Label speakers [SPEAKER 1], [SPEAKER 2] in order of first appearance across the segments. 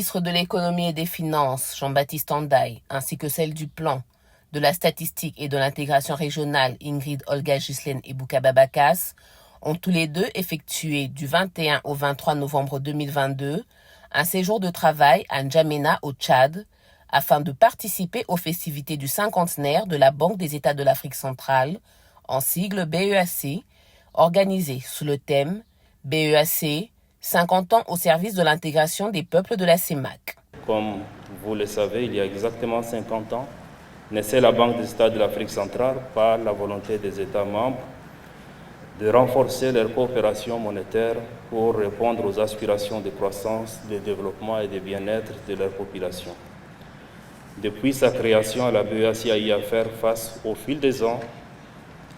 [SPEAKER 1] ministre de l'Économie et des Finances, Jean-Baptiste Ndiaye, ainsi que celle du Plan, de la Statistique et de l'Intégration régionale, Ingrid Olga Ghislaine Ebouka Babakas, ont tous les deux effectué du 21 au 23 novembre 2022 un séjour de travail à N'Djamena au Tchad afin de participer aux festivités du cinquantenaire de la Banque des États de l'Afrique centrale, en sigle BEAC, organisée sous le thème BEAC, 50 ans au service de l'intégration des peuples de la CEMAC.
[SPEAKER 2] Comme vous le savez, il y a exactement 50 ans, naissait la Banque des États de l'Afrique centrale par la volonté des États membres de renforcer leur coopération monétaire pour répondre aux aspirations de croissance, de développement et de bien-être de leur population. Depuis sa création, la BEAC a eu à faire face au fil des ans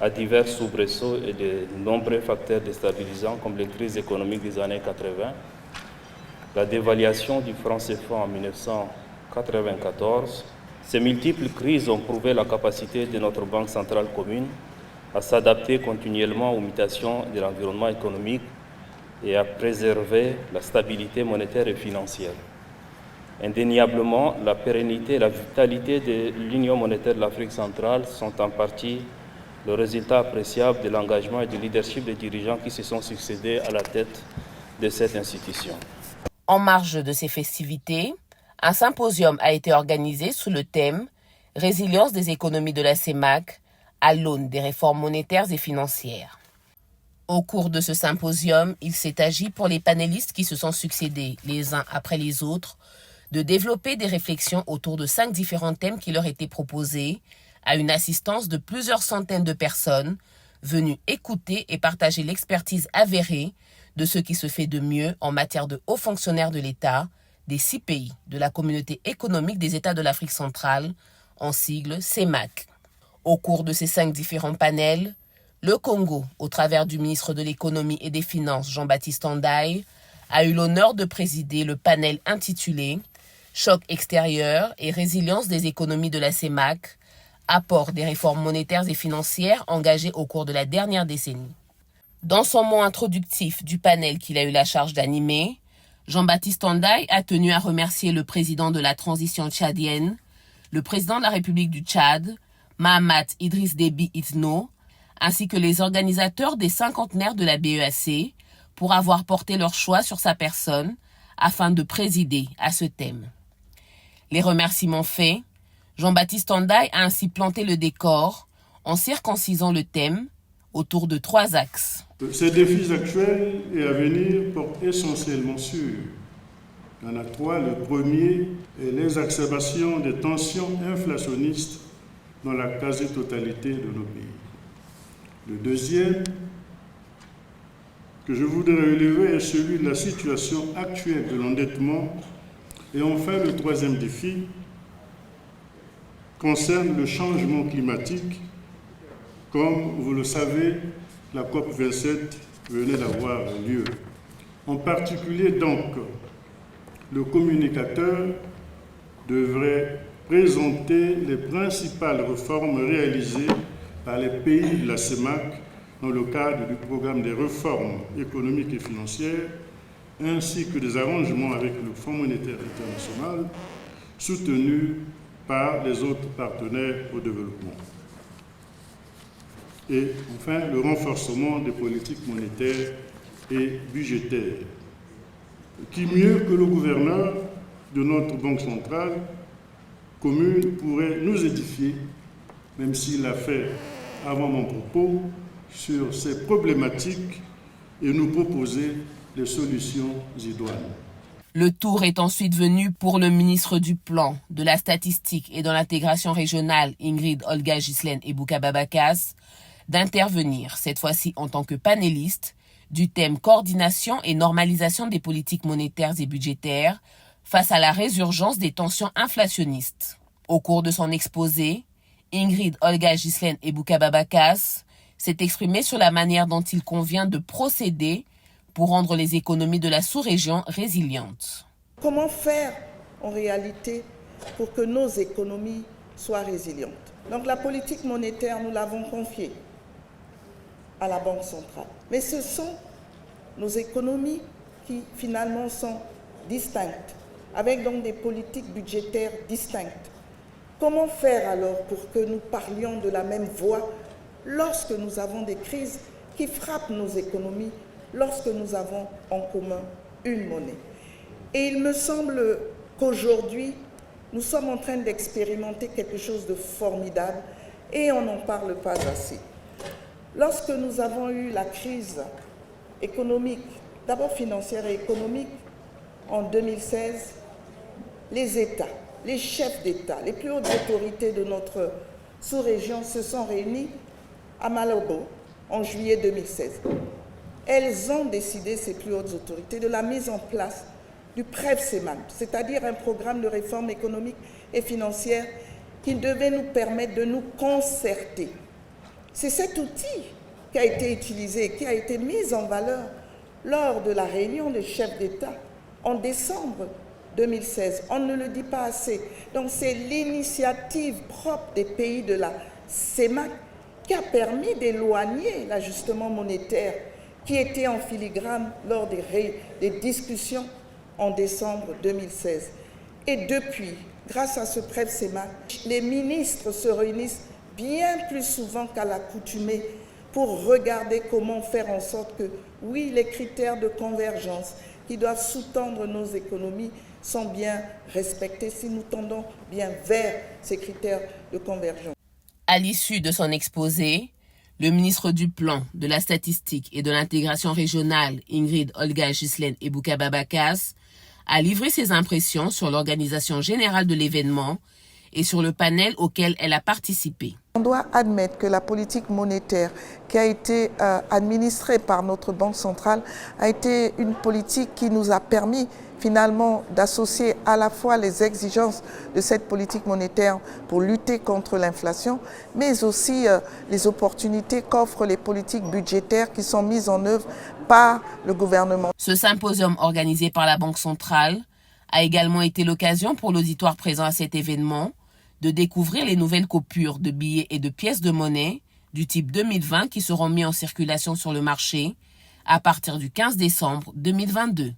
[SPEAKER 2] à divers soubresauts et de nombreux facteurs déstabilisants comme les crises économiques des années 80, la dévaluation du franc CFA en 1994. Ces multiples crises ont prouvé la capacité de notre Banque centrale commune à s'adapter continuellement aux mutations de l'environnement économique et à préserver la stabilité monétaire et financière. Indéniablement, la pérennité et la vitalité de l'Union monétaire de l'Afrique centrale sont en partie le résultat appréciable de l'engagement et du leadership des dirigeants qui se sont succédés à la tête de cette institution.
[SPEAKER 1] En marge de ces festivités, un symposium a été organisé sous le thème « Résilience des économies de la CEMAC à l'aune des réformes monétaires et financières ». Au cours de ce symposium, il s'est agi pour les panélistes qui se sont succédés les uns après les autres de développer des réflexions autour de 5 différents thèmes qui leur étaient proposés à une assistance de plusieurs centaines de personnes venues écouter et partager l'expertise avérée de ce qui se fait de mieux en matière de hauts fonctionnaires de l'État des 6 pays de la Communauté économique des États de l'Afrique centrale, en sigle CEMAC. Au cours de ces 5 différents panels, le Congo, au travers du ministre de l'Économie et des Finances Jean-Baptiste Ndiaye, a eu l'honneur de présider le panel intitulé « Choc extérieur et résilience des économies de la CEMAC », apport des réformes monétaires et financières engagées au cours de la dernière décennie. Dans son mot introductif du panel qu'il a eu la charge d'animer, Jean-Baptiste Ndiaye a tenu à remercier le président de la transition tchadienne, le président de la République du Tchad, Mahamat Idriss Déby Itno, ainsi que les organisateurs des cinquantenaires de la BEAC pour avoir porté leur choix sur sa personne afin de présider à ce thème. Les remerciements faits, Jean-Baptiste Ndiaye a ainsi planté le décor en circoncisant le thème autour de 3 axes.
[SPEAKER 3] Ces défis actuels et à venir portent essentiellement sur, il y en a 3. Le premier est l'exacerbation des tensions inflationnistes dans la quasi-totalité de nos pays. Le deuxième que je voudrais relever est celui de la situation actuelle de l'endettement. Et enfin, le troisième défi concerne le changement climatique. Comme vous le savez, la COP27 venait d'avoir lieu. En particulier, donc, le communicateur devrait présenter les principales réformes réalisées par les pays de la CEMAC dans le cadre du programme des réformes économiques et financières, ainsi que des arrangements avec le Fonds monétaire international, soutenus par les autres partenaires au développement. Et enfin, le renforcement des politiques monétaires et budgétaires. Qui mieux que le gouverneur de notre Banque centrale commune pourrait nous édifier, même s'il l'a fait avant mon propos, sur ces problématiques et nous proposer des solutions idoines.
[SPEAKER 1] Le tour est ensuite venu pour le ministre du Plan, de la Statistique et de l'Intégration régionale, Ingrid Olga Ghislaine Ebouka Babakas, d'intervenir, cette fois-ci en tant que panéliste, du thème coordination et normalisation des politiques monétaires et budgétaires face à la résurgence des tensions inflationnistes. Au cours de son exposé, Ingrid Olga Ghislaine Ebouka Babakas s'est exprimée sur la manière dont il convient de procéder pour rendre les économies de la sous-région résilientes.
[SPEAKER 4] Comment faire en réalité pour que nos économies soient résilientes? Donc la politique monétaire, nous l'avons confiée à la Banque centrale. Mais ce sont nos économies qui finalement sont distinctes avec donc des politiques budgétaires distinctes. Comment faire alors pour que nous parlions de la même voix lorsque nous avons des crises qui frappent nos économies, lorsque nous avons en commun une monnaie? Et il me semble qu'aujourd'hui, nous sommes en train d'expérimenter quelque chose de formidable et on n'en parle pas assez. Lorsque nous avons eu la crise économique, d'abord financière et économique, en 2016, les États, les chefs d'État, les plus hautes autorités de notre sous-région se sont réunis à Malabo en juillet 2016. Elles ont décidé, ces plus hautes autorités, de la mise en place du PREV-CEMAC, c'est-à-dire un programme de réforme économique et financière qui devait nous permettre de nous concerter. C'est cet outil qui a été utilisé, qui a été mis en valeur lors de la réunion des chefs d'État en décembre 2016. On ne le dit pas assez. Donc c'est l'initiative propre des pays de la CEMAC qui a permis d'éloigner l'ajustement monétaire qui était en filigrane lors des discussions en décembre 2016. Et depuis, grâce à ce PREV-CEMAC, les ministres se réunissent bien plus souvent qu'à l'accoutumée pour regarder comment faire en sorte que, oui, les critères de convergence qui doivent sous-tendre nos économies sont bien respectés si nous tendons bien vers ces critères de convergence.
[SPEAKER 1] À l'issue de son exposé, le ministre du Plan, de la Statistique et de l'Intégration régionale, Ingrid Olga Ghislaine Ebouka-Babakas, a livré ses impressions sur l'organisation générale de l'événement et sur le panel auquel elle a participé.
[SPEAKER 4] On doit admettre que la politique monétaire qui a été administrée par notre Banque centrale a été une politique qui nous a permis finalement d'associer à la fois les exigences de cette politique monétaire pour lutter contre l'inflation, mais aussi les opportunités qu'offrent les politiques budgétaires qui sont mises en œuvre par le gouvernement.
[SPEAKER 1] Ce symposium organisé par la Banque centrale a également été l'occasion pour l'auditoire présent à cet événement de découvrir les nouvelles coupures de billets et de pièces de monnaie du type 2020 qui seront mis en circulation sur le marché à partir du 15 décembre 2022.